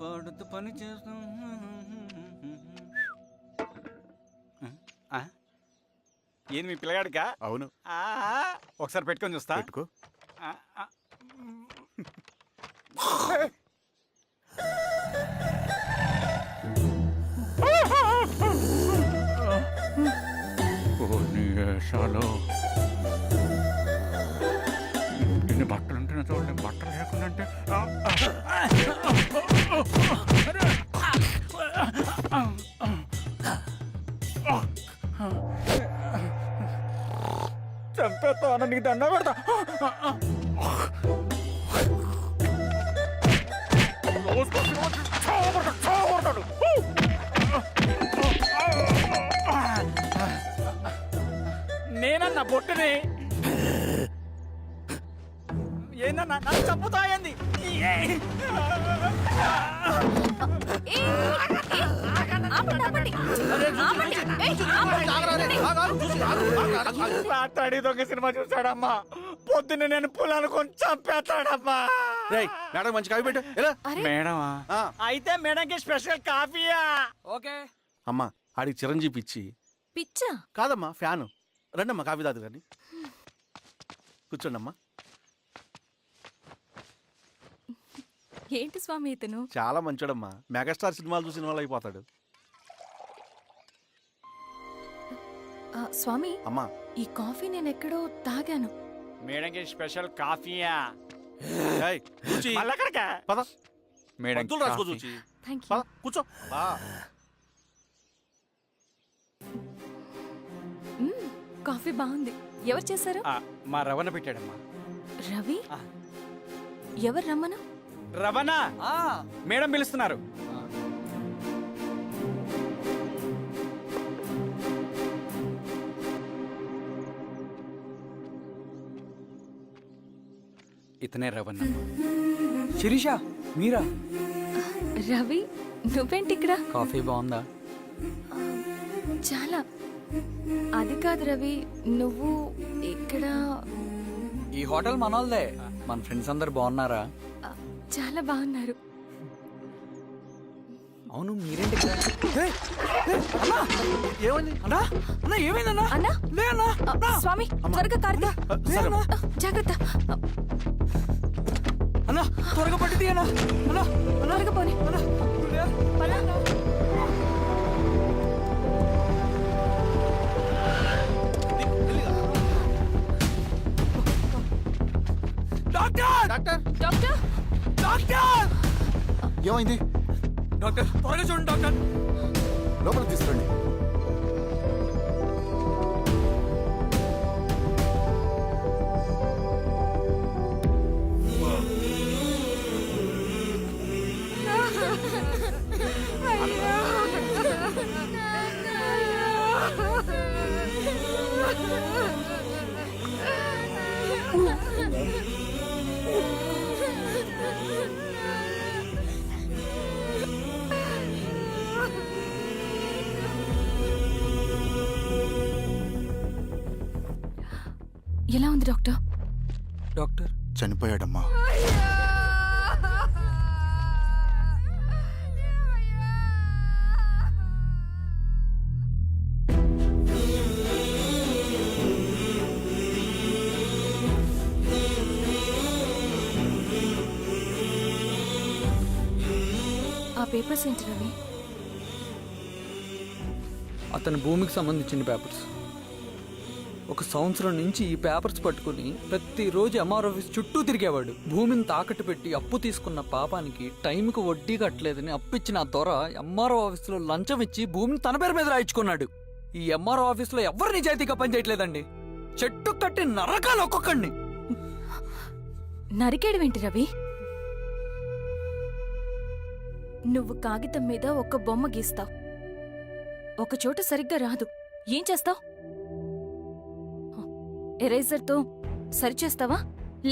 పాడుతూ పని చేస్తాం. ఏంది మీ పిల్లగాడికా? అవును. ఒకసారి పెట్టుకొని చూస్తా. పెట్టుకో. ఇన్ని బట్టలు ఉంటే చూడండి, బట్టలు లేకుండా అంటే చంపేస్తా నీకు దండ పెడతా. నేనన్నా బొట్టుని ఏందన్నా నన్ను చంపుతా ఏంది? రాత్రి దొంగ సినిమా చూసాడమ్మా, పొద్దున్న నేను పొలాన్ని కొంచెం చంపేస్తాడమ్మా. మేడం మంచి కాఫీ పెట్టు. మేడమా? అయితే మేడంకి స్పెషల్ కాఫీయా? ఓకే అమ్మా. ఆడికి చిరంజీవి పిచ్చి. పిచ్చా? కాదమ్మా, ఫ్యాను. రండమ్మా కాఫీ తాదు కానీ. కూర్చోండి అమ్మా. ఏంటి స్వామి ఇతను? చాలా మంచోడమ్మా. మెగాస్టార్ సినిమాలు చూసిన వాళ్ళు అయిపోతాడు. స్వామి అమ్మా, ఈ కాఫీ నేను ఎక్కడో తాగాను. మేడంకి స్పెషల్ కాఫీయా? పద మేడం రాసుకో చూచి. Thank you. పద కూర్చో. కాఫీ బాగుంది. ఎవరు చేశారు? మా రవణ పెట్టాడమ్మా. రవి? ఎవరు రమ్మను? రవణ మేడం పిలుస్తున్నారు. ఇతనే రవణ. శిరీష మీరా? రవి నువ్వేంటి ఇక్కడ? కాఫీ బాగుందా? చాలా. అది కాదు రవి, నువ్వు ఇక్కడ. ఈ హోటల్ మనోల్దే. మన ఫ్రెండ్స్ అందరు బాగున్నారా? చాలా బాగున్నారు. అవును మీరేంటి ఇక్కడ? ఏమైంది అన్నా? అన్నా ఏమైందన్నా? అన్నా? లే అన్నా. స్వామి త్వరగా కారుతా. జాగ్రత్త. అన్నా త్వరగా పట్టిది అన్నా. అన్నా త్వరగా పోనీ. Doctor, doctor, doctor! ఏమైంది? డాక్టర్ త్వరగా చూడండి డాక్టర్. లోపలికి తీసుకురండి. ఎలా ఉంది డాక్టర్? డాక్టర్ చనిపోయాడమ్మా. ఆ పేపర్స్ ఏంటి రవి? అతని భూమికి సంబంధించిన పేపర్స్. ఒక సంవత్సరం నుంచి ఈ పేపర్స్ పట్టుకుని ప్రతిరోజు ఎంఆర్ ఆఫీస్ చుట్టూ తిరిగేవాడు. భూమిని తాకట్టు పెట్టి అప్పు తీసుకున్న పాపానికి టైంకి వడ్డీ కట్టలేదని అప్పిచ్చిన ఆ దొర ఎంఆర్ఓ ఆఫీస్లో లంచం ఇచ్చి భూమిని తన పేరు మీద రాయించుకున్నాడు. ఈ ఎంఆర్ఓ ఆఫీస్లో ఎవరు నిజాయితీగా పనిచేయట్లేదండి. చెట్టు కట్టి నరకాలు ఒక్కొక్కడిని. నరికేయడమేంటి రవి? నువ్వు కాగితం మీద ఒక బొమ్మ గీస్తావు, ఒక చోట సరిగ్గా రాదు, ఏం చేస్తావు? ఎరేజర్తో సరిచేస్తావా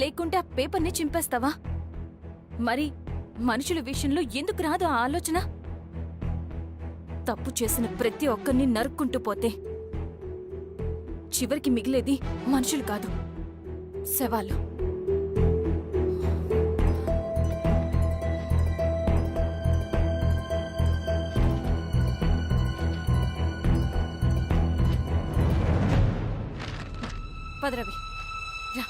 లేకుంటే ఆ పేపర్ని చింపేస్తావా? మరి మనుషుల విషయంలో ఎందుకు రాదు ఆ ఆలోచన? తప్పు చేసిన ప్రతి ఒక్కరిని నరుక్కుంటూ పోతే చివరికి మిగిలేది మనుషులు కాదు, శవాలు. పదరవి రా.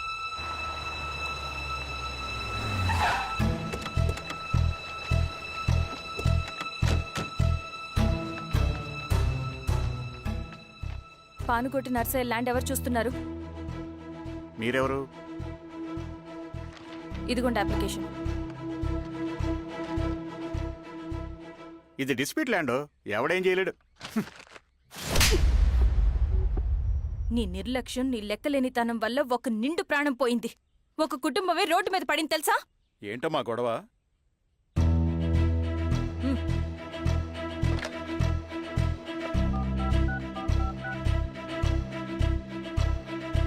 పానుకోటి నర్సయ్య ల్యాండ్ ఎవరు చూస్తున్నారు? మీరెవరు? ఇదిగోండి అప్లికేషన్. ఇది డిస్ప్యూట్ ల్యాండ్, ఎవడేం చేయలేడు. నీ నిర్లక్ష్యం, నీ లెక్కలేనితనం వల్ల ఒక నిండు ప్రాణం పోయింది. ఒక కుటుంబమే రోడ్డు మీద పడింది తెలుసా? ఏంటో మా గొడవ?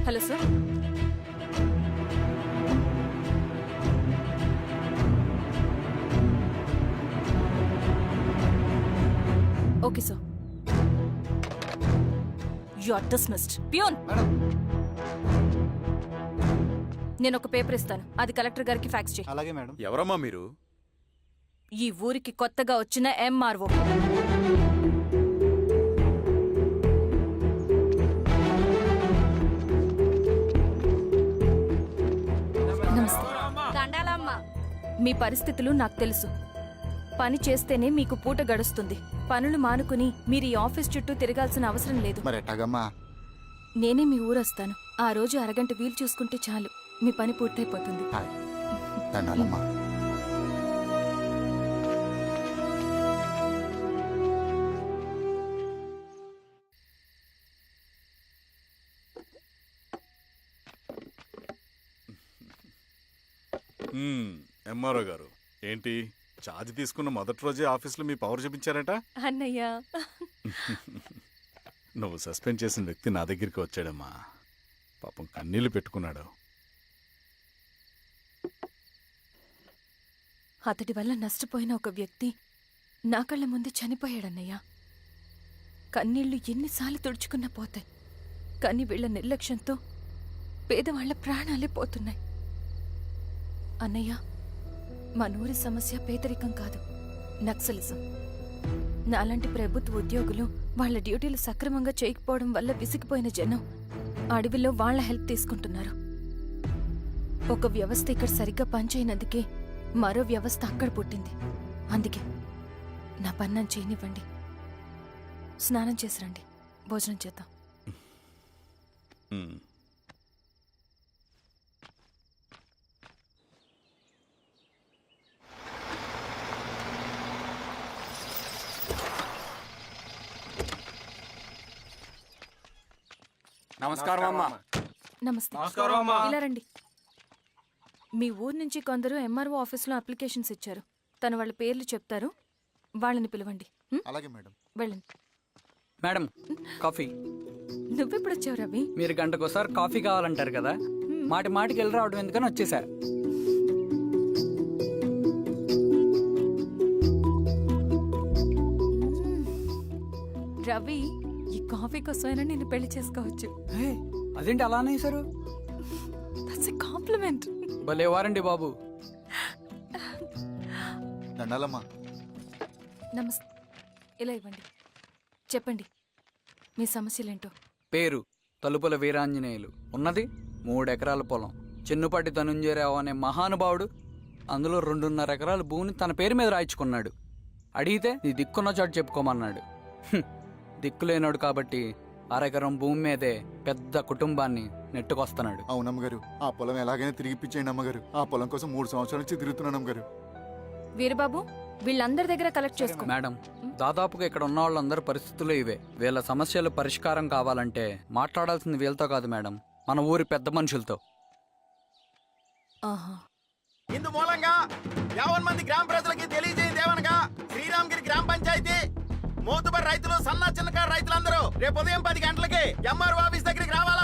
Hello sir. Okay sir. You are dismissed. Peon, నేను ఒక పేపర్ ఇస్తాను, అది కలెక్టర్ గారికి ఫ్యాక్స్ చేయి. అలాగే మేడం. ఎవరమ్మా మీరు? ఈ ఊరికి కొత్తగా వచ్చిన ఎంఆర్ఓ. నమస్తే. మీ పరిస్థితులు నాకు తెలుసు. పని చేస్తేనే మీకు పూట గడుస్తుంది. పనులు మానుకుని మీరు ఈ ఆఫీస్ చుట్టూ తిరగాల్సిన అవసరం లేదు. మరి ఎట్టాగమ్మా? నేనే మీ ఊరొస్తాను. ఆ రోజు అరగంట వీలు చూసుకుంటే చాలు, మీ పని పూర్తయిపోతుంది. హాయ్, దండాలమ్మా. ఎంఆర్ఓ గారు, ఏంటి ఛార్జ్ తీసుకున్న మొదటి రోజే ఆఫీస్లో మీ పవర్ చూపించారట? అన్నయ్య, నువ్వు సస్పెండ్ చేసిన వ్యక్తి నా దగ్గరికి వచ్చాడమ్మా. పాపం కన్నీళ్లు పెట్టుకున్నాడు. అతడి వల్ల నష్టపోయిన ఒక వ్యక్తి నా కళ్ళ ముందు చనిపోయాడన్నయ్య. కన్నీళ్లు ఎన్నిసార్లు తుడుచుకున్నా పోతాయి, కానీ వీళ్ల నిర్లక్ష్యంతో పేదవాళ్ల ప్రాణాలే పోతున్నాయి. అన్నయ్య, మా నూరి సమస్య పేదరికం కాదు, నక్సలిజం. నాలాంటి ప్రభుత్వ ఉద్యోగులు వాళ్ల డ్యూటీలు సక్రమంగా చేయకపోవడం వల్ల విసిగిపోయిన జనం అడవిలో వాళ్ల హెల్ప్ తీసుకుంటున్నారు. ఒక వ్యవస్థ ఇక్కడ సరిగ్గా పనిచేయనందుకే మరో వ్యవస్థ అక్కడ పుట్టింది. అందుకే నా పన్నం చేయనివ్వండి. స్నానం చేసి రండి, భోజనం చేద్దాం. నమస్కారం అమ్మా. నమస్తే. ఇలా రండి. మీ ఊరు నుంచి కొందరు ఎంఆర్ఓ ఆఫీస్లో అప్లికేషన్స్ ఇచ్చారు. తను వాళ్ళ పేర్లు చెప్తారు, వాళ్ళని పిలవండి. అలాగే మేడం. వెళ్ళండి. Madam, coffee. నువ్వెప్పుడు వచ్చావు రవి? మీరు గంటకోసారి కాఫీ కావాలంటారు కదా, మాటి మాటికి వెళ్ళి రావడం ఎందుకని వచ్చేసా. రవి, ఈ కాఫీ కోసమైనా నేను పెళ్లి చేసుకోవచ్చు. అదేంటి అలా అనేసారు? That's a compliment. భలే వారండి బాబు. దండాలమ్మా. నమస్తే. ఇలా ఇవ్వండి. చెప్పండి, మీ సమస్యలేంటో. పేరు తలుపుల వీరాంజనేయులు. ఉన్నది 3 ఎకరాల పొలం. చిన్నుపాటి ధనుంజయరావు అనే మహానుభావుడు అందులో 2.5 ఎకరాల భూమిని తన పేరు మీద రాయించుకున్నాడు. అడిగితే నీ దిక్కున్న చోటు చెప్పుకోమన్నాడు. దిక్కులేనాడు కాబట్టి అరెకరం భూమి మీదే పెద్ద కుటుంబాన్ని నెట్టుకొస్తున్నాడు. అవునమ్మగారు, ఆ పొలం ఎలాగైనా తిరిగిపించేయండి అమ్మగారు. ఆ పొలం కోసం 3 సంవత్సరాల నుంచి తిరుగుతున్నాను అమ్మగారు. వీరబాబు, వీళ్ళందరి దగ్గర కలెక్ట్ చేసుకో. మేడం, దాదాపుగా ఇక్కడ ఉన్న వాళ్ళందరి పరిస్థితులు ఇవే. వీళ్ళ సమస్యలు పరిష్కారం కావాలంటే మాట్లాడాల్సింది వీళ్ళతో కాదు మేడం, మన ఊరి పెద్ద మనుషులతో. ఆహా. ఇందు మూలంగా 50 మంది గ్రామ ప్రజలకి తెలియజేయదేవనగా శ్రీరామగిరి గ్రామ పంచాయతీ మోతుబరి రైతులు, సన్న చిన్నకారు రైతులందరూ రేపు ఉదయం 10 గంటలకి ఎంఆర్ఓ ఆఫీస్ దగ్గరికి రావాలా.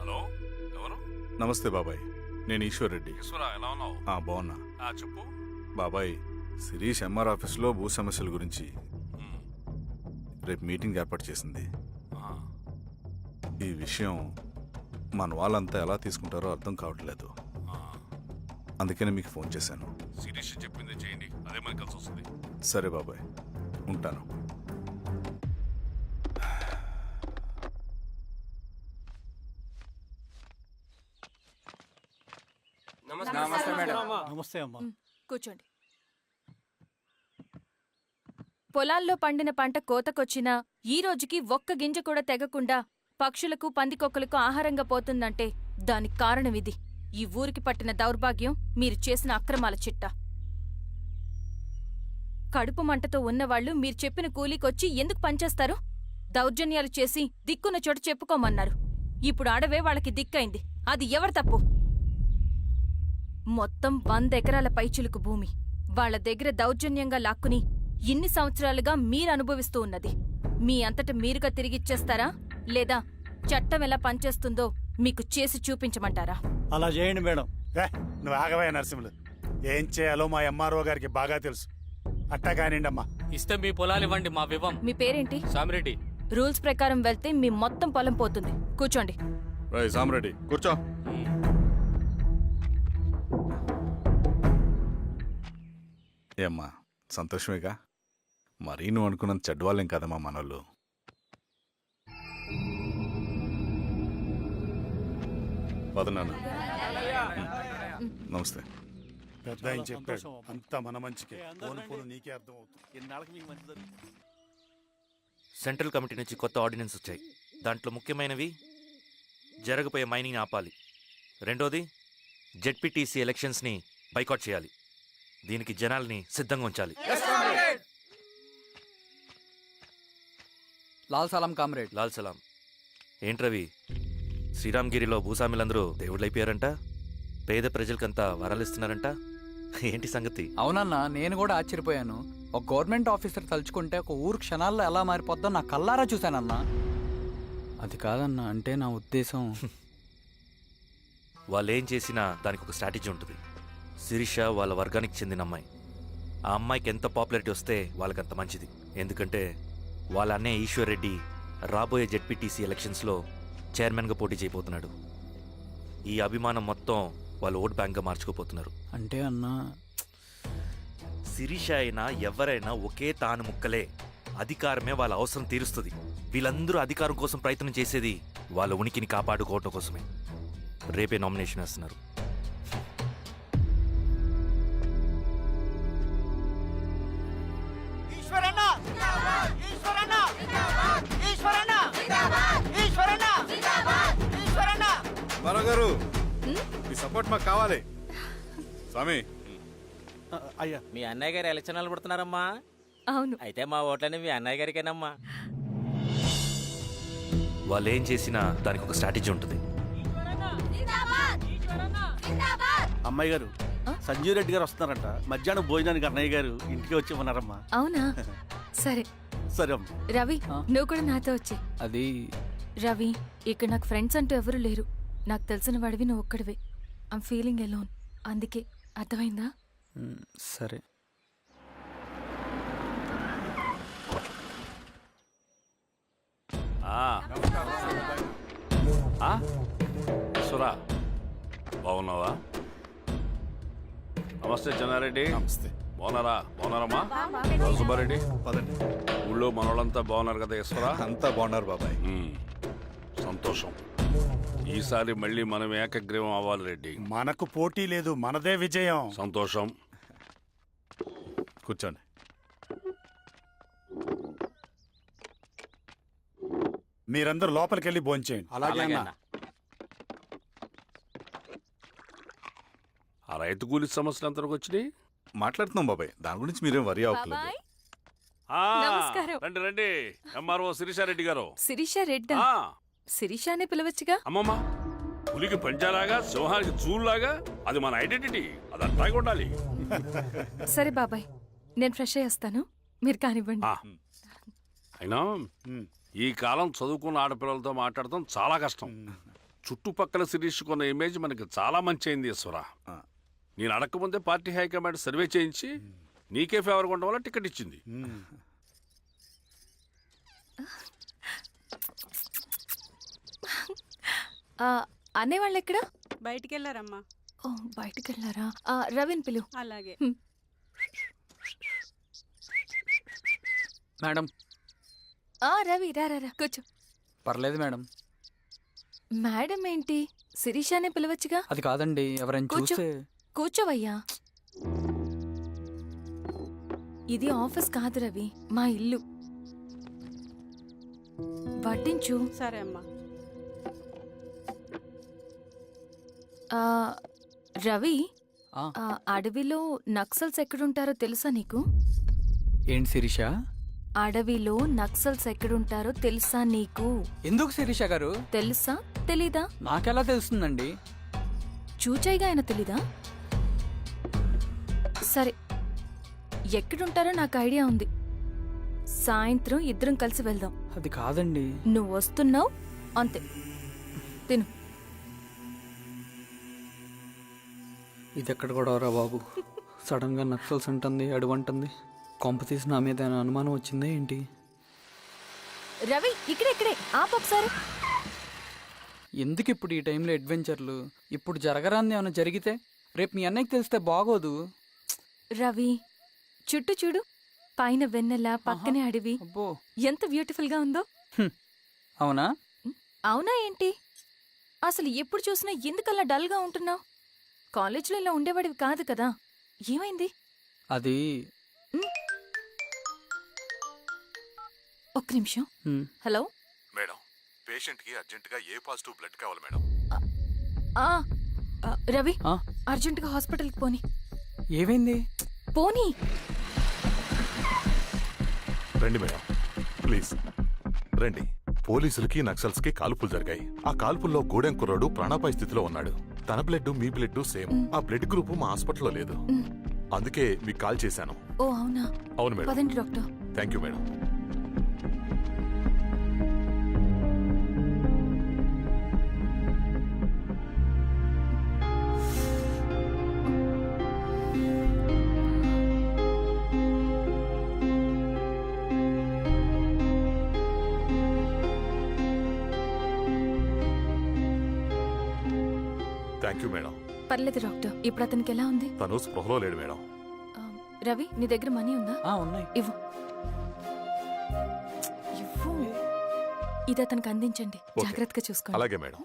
హలో, ఎవరు? నమస్తే బాబాయ్, నేను ఈశ్వర్ రెడ్డి. ఎలా ఉన్నావు? బాగున్నా. చెప్పు. బాబాయ్, శిరీష్ ఎంఆర్ ఆఫీస్లో భూ సమస్యల గురించి రేపు మీటింగ్ ఏర్పాటు చేసింది. ఈ విషయం మన వాళ్ళంతా ఎలా తీసుకుంటారో అర్థం కావట్లేదు. అందుకనే మీకు ఫోన్ చేశాను. శిరీష్ చెప్పిందే చేయండి, అదే మనకి కలిసి వస్తుంది. సరే బాబాయ్, ఉంటాను. నమస్తే అమ్మా. కూర్చోండి. పొలాల్లో పండిన పంట కోతకొచ్చినా ఈ రోజుకి ఒక్క గింజ కూడా తెగకుండా పక్షులకు పందికొక్కలకు ఆహారంగా పోతుందంటే దానికి కారణమిది. ఈ ఊరికి పట్టిన దౌర్భాగ్యం మీరు చేసిన అక్రమాల చిట్టా. కడుపు మంటతో ఉన్నవాళ్లు మీరు చెప్పిన కూలీకొచ్చి ఎందుకు పనిచేస్తారు? దౌర్జన్యాలు చేసి దిక్కున్న చోట చెప్పుకోమన్నారు. ఇప్పుడు అడవే వాళ్ళకి దిక్కైంది. అది ఎవరి తప్పు? మొత్తం 100 ఎకరాల పైచిలుకు భూమి వాళ్ల దగ్గర దౌర్జన్యంగా లాక్కుని ఇన్ని సంవత్సరాలుగా మీరు అనుభవిస్తూ ఉన్నది. మీ అంతట మీరుగా తిరిగిచ్చేస్తారా, లేదా చట్టం ఎలా పనిచేస్తుందో మీకు చేసి చూపించమంటారా? అలా చేయండి మేడం. నువ్వు ఆగవే నరసింహులు. ఏం చేయాలో మా ఎంఆర్ఓ గారికి బాగా తెలుసు. అట్టా కానివ్వండి అమ్మా. ఇస్తే మీ పొలాలు ఇవ్వండి, మా వివం. మీ పేరేంటి? సామిరెడ్డి. రూల్స్ ప్రకారం వెళ్తే మీ మొత్తం పొలం పోతుంది. కూర్చోండి. రై సామరెడ్డి, కూర్చో. ఏమ్మా, సంతోషమేగా? మరీ నువ్వు అనుకున్నంత చెడ్డవాళ్ళేం కదమ్మా మనోళ్ళు. వదనాను. నమస్తే. పెద్ద ఆయన చెప్పాడు, అంతా మన మంచికే. పోను పోను నీకే అర్థం అవుతుంది. ఎన్నాళ్ళకి మీకు మంచి జరుగుతుంది. సెంట్రల్ కమిటీ నుంచి కొత్త ఆర్డినెన్స్ వచ్చాయి. దాంట్లో ముఖ్యమైనవి జరగబోయే మైనింగ్ ఆపాలి, రెండోది జెడ్పీటీసీ ఎలక్షన్స్ని బైకాట్ చేయాలి, దీనికి జనాల్ని సిద్ధంగా ఉంచాలి. లాల్ సలాం కామ్రేడ్. లాల్ సలాం. ఏంట్రవి, శ్రీరామ్గిరిలో భూస్వాములందరూ దేవుళ్ళైపోయారంట, పేద ప్రజలకంతా వరాలిస్తున్నారంట, ఏంటి సంగతి? అవునన్నా, నేను కూడా ఆశ్చర్యపోయాను. ఒక గవర్నమెంట్ ఆఫీసర్ తలుచుకుంటే ఒక ఊరు క్షణాల్లో ఎలా మారిపోద్దో నా కల్లారా చూశానన్నా. అది కాదన్నా, అంటే నా ఉద్దేశం వాళ్ళు ఏం చేసినా దానికి ఒక స్ట్రాటజీ ఉంటుంది. శిరీష వాళ్ళ వర్గానికి చెందిన అమ్మాయి. ఆ అమ్మాయికి ఎంత పాపులారిటీ వస్తే వాళ్ళకంత మంచిది. ఎందుకంటే వాళ్ళ అన్నయ్య ఈశ్వర్ రెడ్డి రాబోయే జెడ్పీటీసీ ఎలక్షన్స్లో చైర్మన్గా పోటీ చేయబోతున్నాడు. ఈ అభిమానం మొత్తం వాళ్ళు ఓట్ బ్యాంక్గా మార్చుకోపోతున్నారు. అంటే అన్నా, శిరీష అయినా ఎవరైనా ఒకే తాను ముక్కలే. అధికారమే వాళ్ళ అవసరం తీరుస్తుంది. వీళ్ళందరూ అధికారం కోసం ప్రయత్నం చేసేది వాళ్ళ ఉనికిని కాపాడుకోవటం కోసమే. రేపే నామినేషన్ వేస్తున్నారు. గారు, మీ సపోర్ట్ మాకు కావాలి. స్వామి, అయ్యా, మీ అన్నయ్య గారు ఎలక్షన్లు పడుతున్నారమ్మా. అవును. అయితే మా ఓట్లని మీ అన్నయ్య గారికేనమ్మా. వాళ్ళు ఏం చేసినా దానికి ఒక స్ట్రాటజీ ఉంటుంది. అమ్మాయి గారు, సంజీవ్ రెడ్డి గారు వస్తున్నారంట. మధ్యాహ్నం భోజనానికి అన్నయ్య గారు ఇంటికి వచ్చి ఉన్నారమ్మా. అవునా? సరే సరే అమ్మా. రవి, నువ్వు కూడా నాతో వచ్చే. అది రవి, ఇక్కడ నాకు ఫ్రెండ్స్ అంటూ ఎవరూ లేరు. నాకు తెలిసిన వాడివి నువ్వు ఒక్కడివే. I'm feeling alone. అందుకే, అర్థమైందా? సరే. సురా, బాగున్నావా? నమస్తే చెన్నారెడ్డి. నమస్తే. బాగున్నారమ్మా? సుబ్బారెడ్డి, పదండి. ఊళ్ళో మనోళ్ళంతా బాగున్నారు కదా ఈశ్వరా? అంతా బాగున్నారు బాబాయ్. సంతోషం. ఈసారి మళ్ళీ మనం ఏకగ్రీవం అవ్వాలి రెడ్డి. మనకు పోటీ లేదు, మనదే విజయం. సంతోషం. కూర్చోండి. మీరందరూ లోపలికి వెళ్ళి భోంచేయండి. అలాగే అన్న. ఆ రైతు కూలి సమస్యలు ఎంతవరకు వచ్చినాయి? మాట్లాడుతున్నాం బాబాయ్, దాని గురించి మీరేం వరి అవ్వట్లేదు. బాబాయ్, ఆ, నమస్కారం. రండి రండి. ఎంఆర్ఓ శిరీషారెడ్డి గారు. శిరీష రెడ్డా? ఆ, శిరీష అనే పిలవచ్చుగా. అమ్మమ్మ, పులికి పంచాలాగా సింహానికి చూలాగా అది మన ఐడెంటిటీ. అది అట్లాగే ఉండాలి. సరే బాబాయ్, నేను ఫ్రెష్ అయ్యి వస్తాను, మీరు కానివ్వండి. ఆ, అయినా ఈ కాలం చదువుకున్న ఆడపిల్లలతో మాట్లాడటం చాలా కష్టం. చుట్టుపక్కల శిరీషుకున్న ఇమేజ్ మనకి చాలా మంచి అయింది ఈశ్వరా. నేను అడగకముందే పార్టీ హైకమాండ్ సర్వే చేయించి నీకే ఫేవర్గా ఉండడం వల్ల టికెట్ ఇచ్చింది. అనేవాళ్ళు ఎక్కడ? బయటికి వెళ్ళారమ్మా. ఓ బయటికి వెళ్ళారా? రవిని పిలు. అలాగే. మేడం రవి రా రా రా, కూర్చో. పర్లేదు మేడం. మేడం ఏంటి, శిరీషానే పిలవచ్చుగా. అది కాదండి, ఎవరైనా కూర్చో. చూస్తే. కూర్చోవయ్యా. ఇది ఆఫీస్ కాదు రవి, మా ఇల్లు. వడ్డించు. సరే అమ్మా. రవి, ఆ. అడవిలో నక్సల్స్ ఎక్కడుంటారో తెలుసా నీకు? ఏంటి శిరీష? అడవిలో నక్సల్స్ ఎక్కడుంటారో తెలుసా నీకు? ఎందుకు శిరీష గారు? తెలుసా తెలీదా? నాకెలా తెలుస్తుందండి? చూచాయిగా ఆయన తెలీదా? సరే, ఎక్కడుంటారో నాకు ఐడియా ఉంది. సాయంత్రం ఇద్దరం కలిసి వెళ్దాం. అది కాదండి. నువ్వు వస్తున్నావు అంతే. తిను. ఇది ఎక్కడ కూడా రా బాబు. సడన్ గా నక్సల్స్ అంటుంది, అడువంటుంది. కొంప తీసి నా మీద ఏమైనా అనుమానం వచ్చిందా ఏంటి? రవి, ఇక్కడే ఆపొకసారి. ఎందుకు ఇప్పుడు ఈ టైంలో అడ్వెంచర్లు? ఇప్పుడు జరగరాంది ఏమైనా జరిగితే రేపు మీ అన్నయ్యకి తెలిస్తే బాగోదు. రవి, చుట్టూ చూడు. పైన వెన్నెల, పక్కనే అడవి. అబ్బో, ఎంత బ్యూటిఫుల్ గా ఉందో. అవునా? అవునా ఏంటి? అసలు ఎప్పుడు చూసినా ఎందుకలా డల్ గా ఉంటున్నావు? కాలేజీలో ఇలా ఉండేవాడివి కాదు కదా, ఏమైంది? అది ఒక్క నిమిషం. హలో మేడం, పేషెంట్ కి అర్జెంట్ గా ఏ పాజిటివ్ బ్లడ్ కావాలి మేడం. రవి, ఆ? అర్జెంటుగా హాస్పిటల్కి పోని. ఏమైంది? పోనీ. రండి మేడం, ప్లీజ్ రండి. పోలీసులకి నక్సల్స్ కి కాల్పులు జరిగాయి. ఆ కాల్పుల్లో గూడెం కుర్రాడు ప్రాణాపాయ స్థితిలో ఉన్నాడు. తన బ్లడ్ మీ బ్లడ్ సేమ్. ఆ బ్లడ్ గ్రూప్ మా హాస్పిటల్లో లేదు. అందుకే మీకు కాల్ చేశాను. ఓ అవునా? అవును మేడం. పదండి doctor. Thank you madam. Thank you madam. పర్లేదు డాక్టర్. ఇప్పుడు అతనికి ఎలా ఉంది? తను స్పృహలో లేడు మేడం. రవి, నీ దగ్గర మనీ ఉందా? ఉన్నాయి. ఇవ్వు. ఇది అతనికి అందించండి. జాగ్రత్తగా చూసుకోండి. అలాగే మేడం.